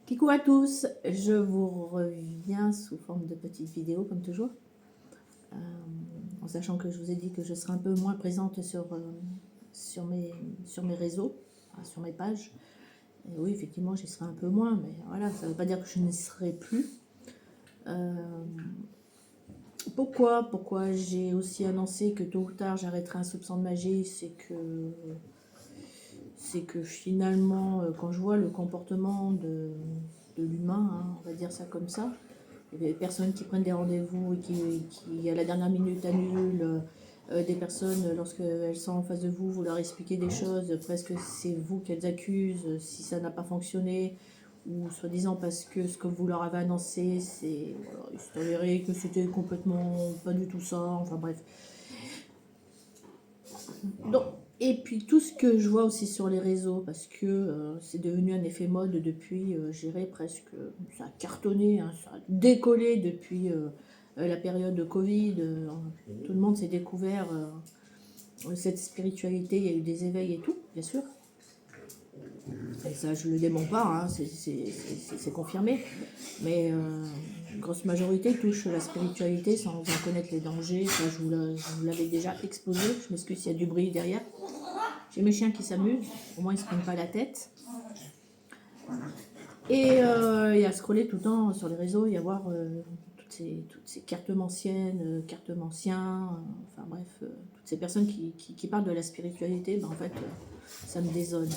Coucou à tous, je vous reviens sous forme de petite vidéo comme toujours, euh, en sachant que je vous ai dit que je serai un peu moins présente sur mes réseaux, enfin, sur mes pages. Et oui, effectivement, j'y serai un peu moins, mais voilà, ça ne veut pas dire que je n'y serai plus. Euh, Pourquoi j'ai aussi annoncé que tôt ou tard j'arrêterai un soupçon de magie, c'est que finalement, quand je vois le comportement de l'humain, hein, on va dire ça comme ça, des personnes qui prennent des rendez-vous et qui, à la dernière minute, annulent, des personnes, lorsqu'elles sont en face de vous, vous leur expliquez des choses, presque c'est vous qu'elles accusent si ça n'a pas fonctionné, ou soi-disant parce que ce que vous leur avez annoncé, voilà, il s'est avéré que c'était complètement pas du tout ça, enfin bref. Donc, et puis tout ce que je vois aussi sur les réseaux, parce que c'est devenu un effet mode depuis, je dirais presque, ça a cartonné, hein, ça a décollé depuis la période de Covid. Tout le monde s'est découvert cette spiritualité, il y a eu des éveils et tout, bien sûr. Et ça, je ne le dément pas, hein, c'est confirmé. Mais une grosse majorité touche la spiritualité sans en connaître les dangers. Ça, je vous l'avais déjà exposé. Je m'excuse s'il y a du bruit derrière. J'ai mes chiens qui s'amusent, au moins ils ne se prennent pas la tête. Et il y a scroller tout le temps sur les réseaux, il y a voir toutes ces cartes anciennes, cartes anciens, enfin bref, toutes ces personnes qui parlent de la spiritualité, ben en fait, ça me désole.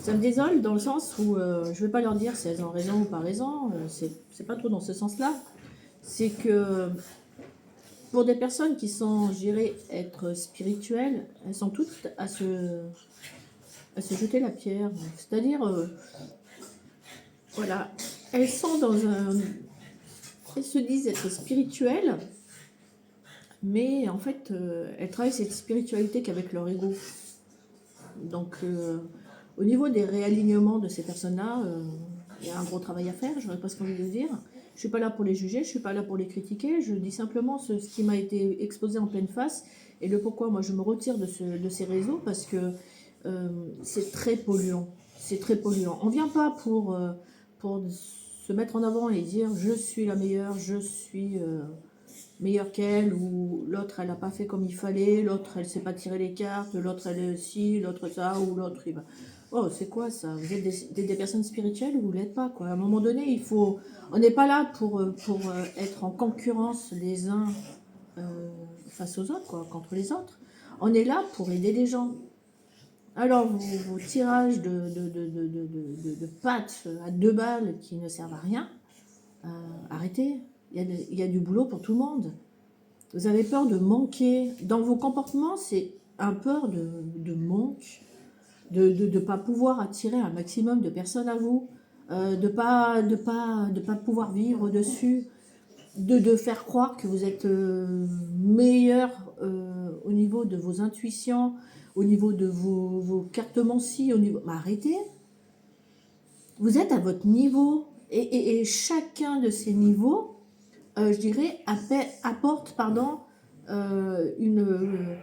Ça me désole dans le sens où je ne vais pas leur dire si elles ont raison ou pas raison, c'est pas trop dans ce sens-là. C'est que pour des personnes qui sont, je dirais, être spirituelles, elles sont toutes à se jeter la pierre. C'est-à-dire, voilà, elles sont dans un... Elles se disent être spirituelles, mais en fait, elles travaillent cette spiritualité qu'avec leur ego. Donc, au niveau des réalignements de ces personnes-là, il y a un gros travail à faire, j'aurais presque envie de dire. Je ne suis pas là pour les juger, je ne suis pas là pour les critiquer, je dis simplement ce qui m'a été exposé en pleine face et le pourquoi moi je me retire de ces réseaux parce que c'est très polluant. C'est très polluant. On ne vient pas pour se mettre en avant et dire je suis la meilleure, je suis meilleure qu'elle, ou l'autre elle n'a pas fait comme il fallait, l'autre elle ne sait pas tirer les cartes, l'autre elle ci, l'autre ça, ou l'autre il va... Oh, c'est quoi ça? Vous êtes des personnes spirituelles ou vous ne l'êtes pas, quoi. À un moment donné, il faut... On n'est pas là pour être en concurrence les uns face aux autres, quoi, contre les autres. On est là pour aider les gens. Alors, vos tirages de pattes à 2 balles qui ne servent à rien, arrêtez. Il y a du boulot pour tout le monde. Vous avez peur de manquer. Dans vos comportements, c'est un peur de manque, de ne pas pouvoir attirer un maximum de personnes à vous, de pas pouvoir vivre au-dessus, de faire croire que vous êtes meilleur au niveau de vos intuitions, au niveau de vos cartomancies, au niveau... Mais arrêtez. Vous êtes à votre niveau. Et chacun de ces niveaux, je dirais, apporte une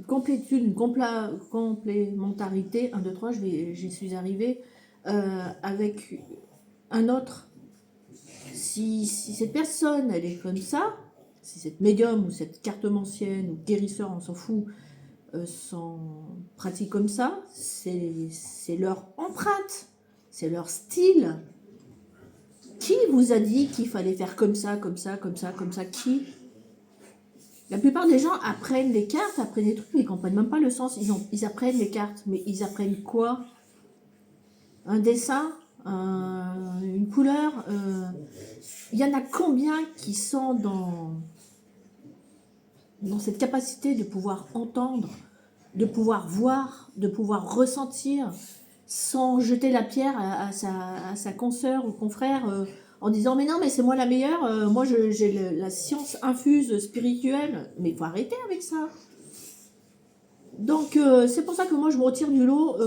complétude, une complémentarité, 1, 2, 3, j'y suis arrivée, avec un autre. Si cette personne, elle est comme ça, si cette médium ou cette cartomancienne ou guérisseur, on s'en fout, sont pratiques comme ça, c'est leur empreinte, c'est leur style. Qui vous a dit qu'il fallait faire comme ça, comme ça, comme ça, comme ça? Qui? La plupart des gens apprennent les cartes, apprennent des trucs, mais ils ne comprennent même pas le sens. Ils apprennent les cartes, mais ils apprennent quoi? Un dessin? Une couleur? Il y en a combien qui sont dans cette capacité de pouvoir entendre, de pouvoir voir, de pouvoir ressentir, sans jeter la pierre à sa consoeur ou confrère en disant mais non mais c'est moi la meilleure, moi j'ai la science infuse spirituelle, mais il faut arrêter avec ça. Donc c'est pour ça que moi je me retire du lot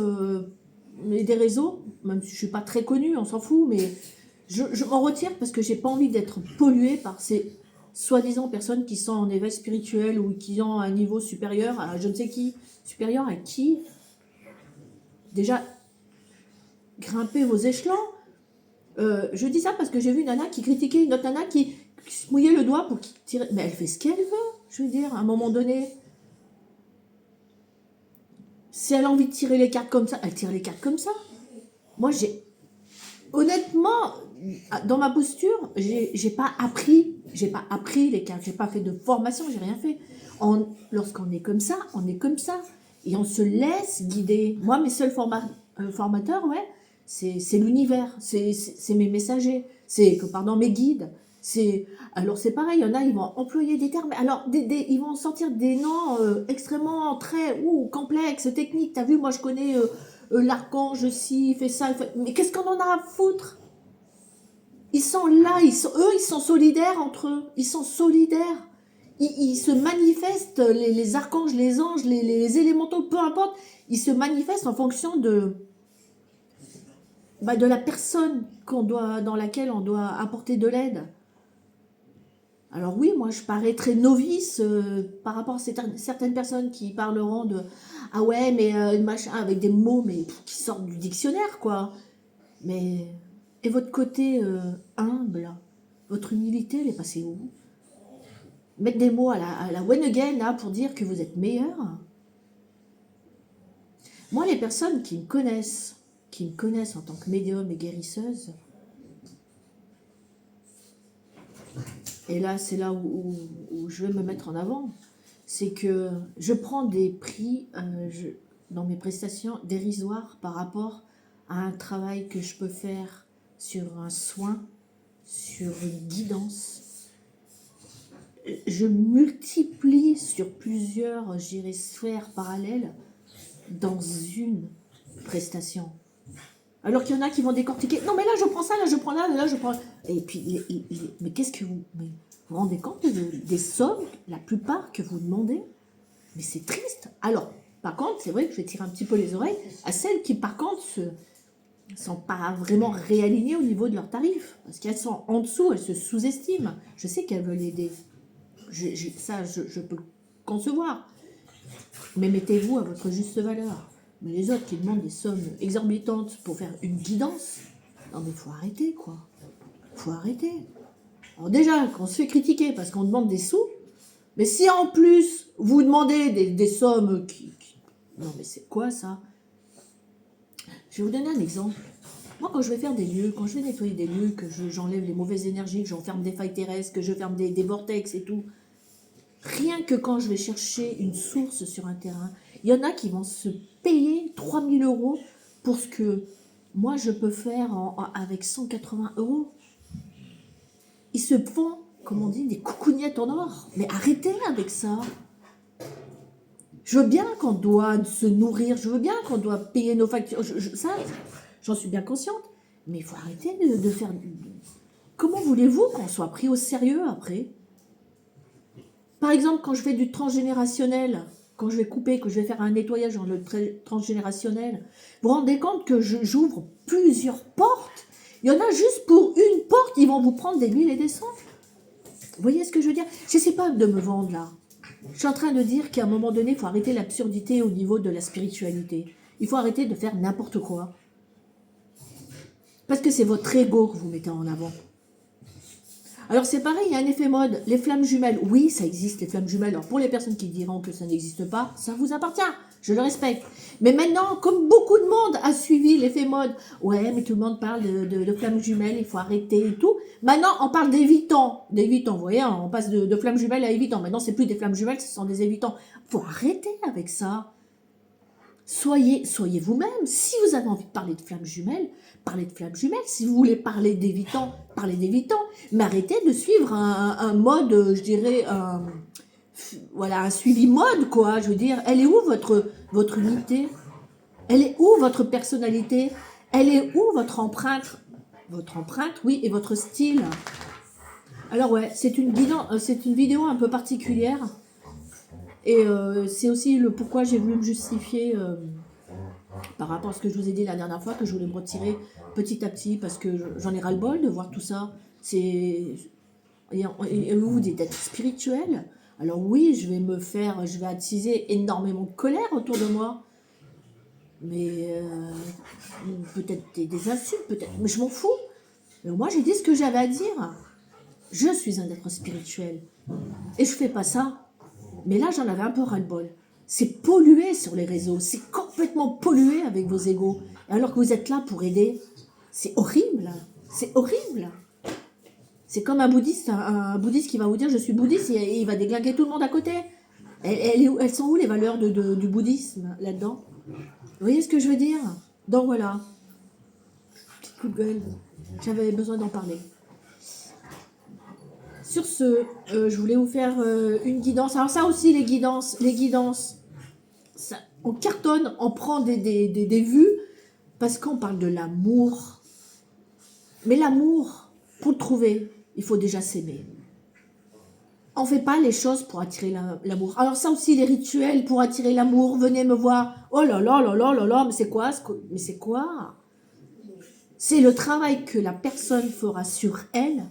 des réseaux, même si je suis pas très connue, on s'en fout, mais je m'en retire parce que j'ai pas envie d'être polluée par ces soi-disant personnes qui sont en éveil spirituel ou qui ont un niveau supérieur à je ne sais qui. Supérieur à qui? Déjà, grimper vos échelons. Je dis ça parce que j'ai vu une nana qui critiquait une autre nana qui se mouillait le doigt pour tirer. Mais elle fait ce qu'elle veut, je veux dire, à un moment donné. Si elle a envie de tirer les cartes comme ça, elle tire les cartes comme ça. Moi, honnêtement, dans ma posture, j'ai pas appris les cartes, j'ai pas fait de formation, j'ai rien fait. Lorsqu'on est comme ça, on est comme ça. Et on se laisse guider. Moi, mes seuls formateurs, ouais, c'est l'univers, c'est mes messagers, pardon, mes guides. Alors c'est pareil, il y en a, ils vont employer des termes, alors ils vont sortir des noms extrêmement très complexes, techniques. T'as vu, moi je connais l'archange, si, il fait ça, mais qu'est-ce qu'on en a à foutre? Ils sont là, ils sont solidaires entre eux, ils sont solidaires. Ils se manifestent, les archanges, les anges, les élémentaux, peu importe, ils se manifestent en fonction de la personne dans laquelle on doit apporter de l'aide. Alors oui, moi je parais très novice par rapport à certaines personnes qui parleront de « Ah ouais, mais machin » avec des mots mais qui sortent du dictionnaire, quoi. Mais... Et votre côté humble, votre humilité, elle est passée où? Mettre des mots à la one again, là, pour dire que vous êtes meilleur. Moi, les personnes qui me connaissent en tant que médium et guérisseuse, et là, c'est là où je vais me mettre en avant, c'est que je prends des prix dans mes prestations dérisoires par rapport à un travail que je peux faire sur un soin, sur une guidance. Je multiplie sur plusieurs, je dirais, sphères parallèles dans une prestation. Alors qu'il y en a qui vont décortiquer. Non, mais là, je prends ça, là, je prends là je prends... Et puis, mais qu'est-ce que vous... Mais vous vous rendez compte des sommes, la plupart que vous demandez? Mais c'est triste. Alors, par contre, c'est vrai que je vais tirer un petit peu les oreilles à celles qui, par contre, sont pas vraiment réalignées au niveau de leurs tarifs. Parce qu'elles sont en dessous, elles se sous-estiment. Je sais qu'elles veulent aider. Je peux le concevoir. Mais mettez-vous à votre juste valeur. Mais les autres qui demandent des sommes exorbitantes pour faire une guidance, non mais faut arrêter, quoi. Faut arrêter. Alors déjà, qu'on se fait critiquer parce qu'on demande des sous, mais si en plus vous demandez des sommes Non mais c'est quoi ça? Je vais vous donner un exemple. Moi, quand je vais faire des lieux, quand je vais nettoyer des lieux, que j'enlève les mauvaises énergies, que j'enferme des failles terrestres, que je ferme des vortex et tout, rien que quand je vais chercher une source sur un terrain, il y en a qui vont se payer 3000 € pour ce que moi je peux faire avec 180 €. Ils se font, comme on dit, des coucougnettes en or. Mais arrêtez avec ça. Je veux bien qu'on doit se nourrir, je veux bien qu'on doit payer nos factures. Ça, j'en suis bien consciente. Mais il faut arrêter de faire... Comment voulez-vous qu'on soit pris au sérieux après? Par exemple, quand je fais du transgénérationnel, quand je vais couper, que je vais faire un nettoyage dans le transgénérationnel, vous vous rendez compte que j'ouvre plusieurs portes? Il y en a juste pour une porte, ils vont vous prendre des huiles et des cendres. Vous voyez ce que je veux dire? Je ne sais pas de me vendre là. Je suis en train de dire qu'à un moment donné, il faut arrêter l'absurdité au niveau de la spiritualité. Il faut arrêter de faire n'importe quoi. Parce que c'est votre ego que vous mettez en avant. Alors c'est pareil, il y a un effet mode. Les flammes jumelles, oui, ça existe, les flammes jumelles. Alors pour les personnes qui diront que ça n'existe pas, ça vous appartient, je le respecte. Mais maintenant, comme beaucoup de monde a suivi l'effet mode, ouais, mais tout le monde parle de flammes jumelles, il faut arrêter et tout. Maintenant, on parle d'évitants. D'évitants, vous voyez, on passe de flammes jumelles à évitants. Maintenant, c'est plus des flammes jumelles, ce sont des évitants. Il faut arrêter avec ça. Soyez vous-même. Si vous avez envie de parler de flammes jumelles, parlez de flammes jumelles. Si vous voulez parler d'évitants, parlez d'évitants. Mais arrêtez de suivre un mode, je dirais, un suivi mode, quoi. Je veux dire, elle est où votre unité? Elle est où votre personnalité? Elle est où votre empreinte? Votre empreinte, oui, et votre style. Alors ouais, c'est une vidéo un peu particulière. Et c'est aussi le pourquoi j'ai voulu me justifier par rapport à ce que je vous ai dit la dernière fois, que je voulais me retirer petit à petit, parce que j'en ai ras-le-bol de voir tout ça. Et vous dites d'être spirituel. Alors oui, je vais attiser énormément de colère autour de moi. Mais peut-être des insultes, peut-être, mais je m'en fous. Mais moi, j'ai dit ce que j'avais à dire. Je suis un être spirituel. Et je fais pas ça. Mais là, j'en avais un peu ras-le-bol. C'est pollué sur les réseaux. C'est complètement pollué avec vos égos. Alors que vous êtes là pour aider. C'est horrible. C'est horrible. C'est comme un bouddhiste qui va vous dire je suis bouddhiste et il va déglinguer tout le monde à côté. Elles sont où les valeurs du bouddhisme là-dedans? Vous voyez ce que je veux dire? Donc voilà. Petit coup de gueule. J'avais besoin d'en parler. Sur ce, je voulais vous faire une guidance. Alors ça aussi, les guidances, ça, on cartonne, on prend des vues parce qu'on parle de l'amour. Mais l'amour, pour le trouver, il faut déjà s'aimer. On ne fait pas les choses pour attirer l'amour. Alors ça aussi, les rituels pour attirer l'amour, venez me voir. Oh là là là là là là, mais c'est quoi? Mais c'est quoi? C'est le travail que la personne fera sur elle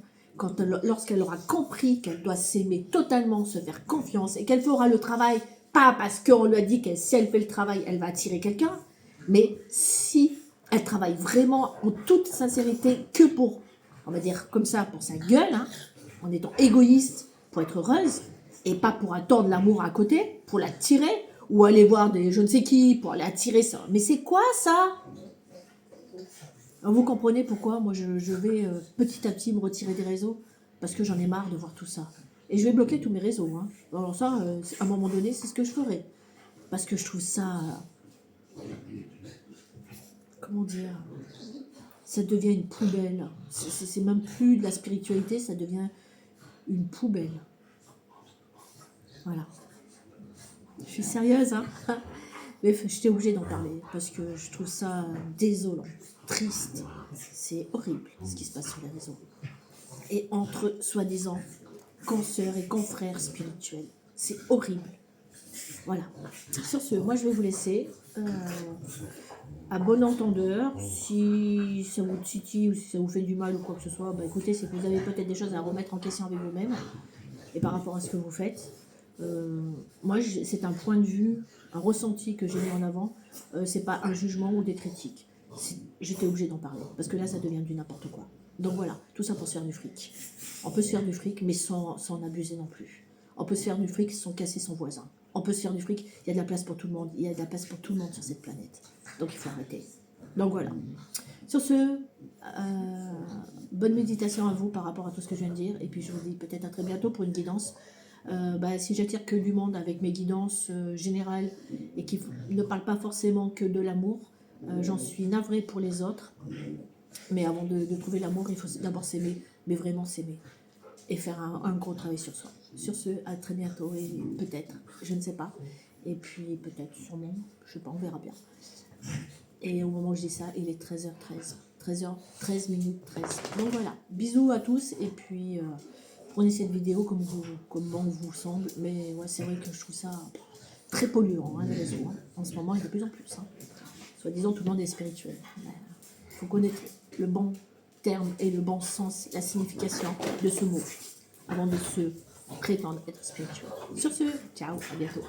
lorsqu'elle aura compris qu'elle doit s'aimer totalement, se faire confiance et qu'elle fera le travail, pas parce qu'on lui a dit que si elle fait le travail, elle va attirer quelqu'un, mais si elle travaille vraiment en toute sincérité que pour, on va dire comme ça, pour sa gueule, hein, en étant égoïste pour être heureuse et pas pour attendre l'amour à côté, pour l'attirer ou aller voir des je ne sais qui pour aller attirer ça. Mais c'est quoi ça? Alors vous comprenez pourquoi moi je vais petit à petit me retirer des réseaux parce que j'en ai marre de voir tout ça. Et je vais bloquer tous mes réseaux. Hein. Alors ça, à un moment donné, c'est ce que je ferai. Parce que je trouve ça... comment dire? Ça devient une poubelle. C'est même plus de la spiritualité, ça devient une poubelle. Voilà. Je suis sérieuse, hein. Mais j'étais obligée d'en parler parce que je trouve ça désolant, triste. C'est horrible ce qui se passe sur les réseaux. Et entre soi-disant consoeurs et confrères spirituels. C'est horrible. Voilà. Sur ce, moi je vais vous laisser. À bon entendeur, si ça vous titille ou si ça vous fait du mal ou quoi que ce soit, bah écoutez, c'est que vous avez peut-être des choses à remettre en question avec vous-même et par rapport à ce que vous faites. Moi, c'est un point de vue, un ressenti que j'ai mis en avant. C'est pas un jugement ou des critiques. J'étais obligée d'en parler parce que là, ça devient du n'importe quoi. Donc voilà, tout ça pour se faire du fric. On peut se faire du fric, mais sans en abuser non plus. On peut se faire du fric sans casser son voisin. On peut se faire du fric, il y a de la place pour tout le monde. Il y a de la place pour tout le monde sur cette planète. Donc il faut arrêter. Donc voilà. Sur ce, bonne méditation à vous par rapport à tout ce que je viens de dire. Et puis je vous dis peut-être à très bientôt pour une guidance. Si j'attire que du monde avec mes guidances générales et qui ne parlent pas forcément que de l'amour, j'en suis navrée pour les autres. Mais avant de trouver l'amour, il faut d'abord s'aimer, mais vraiment s'aimer. Et faire un gros travail sur soi. Sur ce, à très bientôt et peut-être, je ne sais pas. Et puis peut-être sûrement, je ne sais pas, on verra bien. Et au moment où je dis ça, il est 13h13. 13h13 minutes 13. Donc voilà, bisous à tous et puis prenez cette vidéo comme bon vous semble. Mais ouais, c'est vrai que je trouve ça très polluant, hein, les réseaux. Hein. En ce moment, et de plus en plus. Hein. Soit disant, tout le monde est spirituel. Il faut connaître le bon terme et le bon sens, la signification de ce mot, avant de se prétendre être spirituel. Sur ce, ciao, à bientôt.